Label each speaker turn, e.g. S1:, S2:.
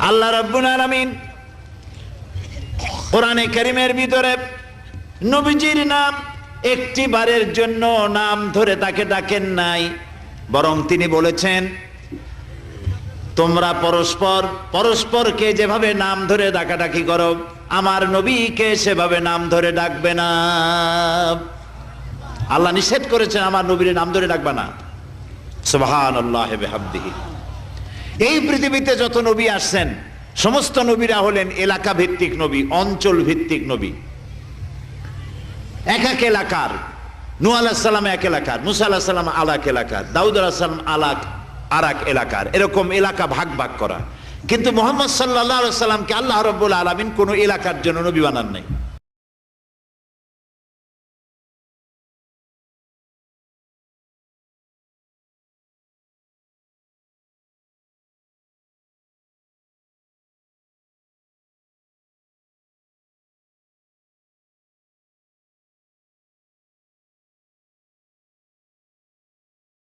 S1: আল্লাহ রাব্বুল আলামিন কোরআনে কারীমের ভিতরে নবীজির নাম একটি বারের জন্য নাম ধরে তাকে ডাকেন নাই, বরং তিনি বলেছেন তোমরা পরস্পর পরস্পরকে যেভাবে নাম ধরে ডাকাডাকি করো আমার নবীকে সেভাবে নাম ধরে ডাকবে না। আল্লাহ নিষেধ করেছেন আমার নবীর নাম ধরে ডাকবে না। সুবহানাল্লাহি ওয়া বিহামদিহি। এই পৃথিবীতে যত নবী আসছেন সমস্ত নবীরা হলেন এলাকা ভিত্তিক নবী, অঞ্চল ভিত্তিক নবী। এক এক এলাকার, নূহ আলাইহিস সালাম এক এলাকার, মুসা আলাইহিস সালাম আলাক এলাকার, দাউদ আলাইহিস সালাম আরাক এলাকার, এরকম এলাকা ভাগ ভাগ করা। কিন্তু মুহাম্মদ সাল্লাল্লাহু আলাইহি ওয়াসাল্লামকে আল্লাহ রাব্বুল আলামিন কোন এলাকার জন্য নবী বানান নাই।